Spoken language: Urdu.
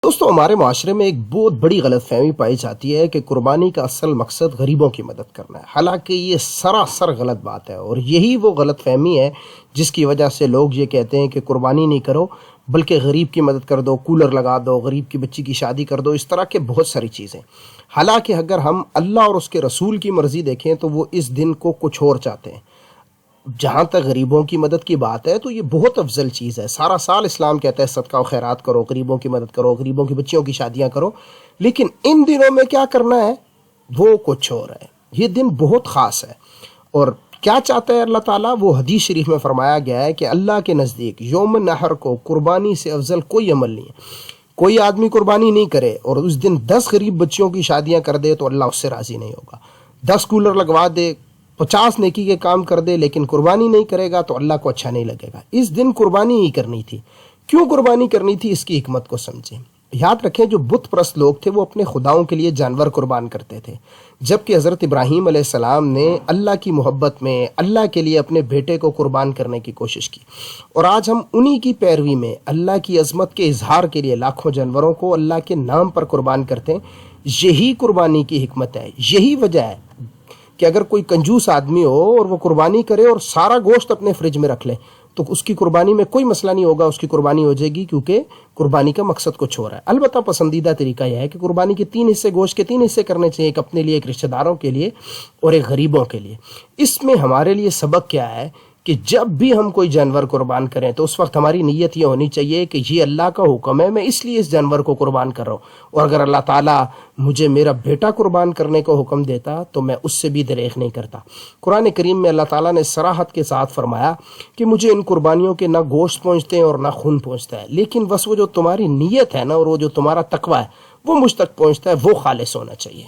دوستو، ہمارے معاشرے میں ایک بہت بڑی غلط فہمی پائی جاتی ہے کہ قربانی کا اصل مقصد غریبوں کی مدد کرنا ہے، حالانکہ یہ سراسر غلط بات ہے، اور یہی وہ غلط فہمی ہے جس کی وجہ سے لوگ یہ کہتے ہیں کہ قربانی نہیں کرو بلکہ غریب کی مدد کر دو، کولر لگا دو، غریب کی بچی کی شادی کر دو، اس طرح کے بہت ساری چیزیں۔ حالانکہ اگر ہم اللہ اور اس کے رسول کی مرضی دیکھیں تو وہ اس دن کو کچھ اور چاہتے ہیں۔ جہاں تک غریبوں کی مدد کی بات ہے تو یہ بہت افضل چیز ہے، سارا سال اسلام کہتا ہے صدقہ و خیرات کرو، غریبوں کی مدد کرو، غریبوں کی بچیوں کی شادیاں کرو، لیکن ان دنوں میں کیا کرنا ہے وہ کچھ اور ہے۔ یہ دن بہت خاص ہے، اور کیا چاہتا ہے اللہ تعالیٰ؟ وہ حدیث شریف میں فرمایا گیا ہے کہ اللہ کے نزدیک یوم نحر کو قربانی سے افضل کوئی عمل نہیں ہے۔ کوئی آدمی قربانی نہیں کرے اور اس دن 10 غریب بچیوں کی شادیاں کر دے تو اللہ اس سے راضی نہیں ہوگا۔ 10 کولر لگوا دے، 50 نیکی کے کام کر دے، لیکن قربانی نہیں کرے گا تو اللہ کو اچھا نہیں لگے گا۔ اس دن قربانی ہی کرنی تھی۔ کیوں قربانی کرنی تھی؟ اس کی حکمت کو سمجھیں۔ یاد رکھیں، جو بت پرست لوگ تھے وہ اپنے خداؤں کے لیے جانور قربان کرتے تھے، جبکہ حضرت ابراہیم علیہ السلام نے اللہ کی محبت میں اللہ کے لیے اپنے بیٹے کو قربان کرنے کی کوشش کی، اور آج ہم انہی کی پیروی میں اللہ کی عظمت کے اظہار کے لیے لاکھوں جانوروں کو اللہ کے نام پر قربان کرتے ہیں۔ یہی قربانی کی حکمت ہے، یہی وجہ ہے کہ اگر کوئی کنجوس آدمی ہو اور وہ قربانی کرے اور سارا گوشت اپنے فریج میں رکھ لے تو اس کی قربانی میں کوئی مسئلہ نہیں ہوگا، اس کی قربانی ہو جائے گی، کیونکہ قربانی کا مقصد کچھ اور ہے۔ البتہ پسندیدہ طریقہ یہ ہے کہ قربانی کے 3 حصے، گوشت کے 3 حصے کرنے چاہیے، ایک اپنے لیے، ایک رشتہ داروں کے لیے اور ایک غریبوں کے لیے۔ اس میں ہمارے لیے سبق کیا ہے کہ جب بھی ہم کوئی جانور قربان کریں تو اس وقت ہماری نیت یہ ہونی چاہیے کہ یہ اللہ کا حکم ہے، میں اس لیے اس جانور کو قربان کر رہا ہوں، اور اگر اللہ تعالیٰ مجھے میرا بیٹا قربان کرنے کو حکم دیتا تو میں اس سے بھی دریغ نہیں کرتا۔ قرآن کریم میں اللہ تعالیٰ نے صراحت کے ساتھ فرمایا کہ مجھے ان قربانیوں کے نہ گوشت پہنچتے ہیں اور نہ خون پہنچتا ہے، لیکن بس وہ جو تمہاری نیت ہے نا، اور وہ جو تمہارا تقوی ہے وہ مجھ تک پہنچتا ہے، وہ خالص ہونا چاہیے۔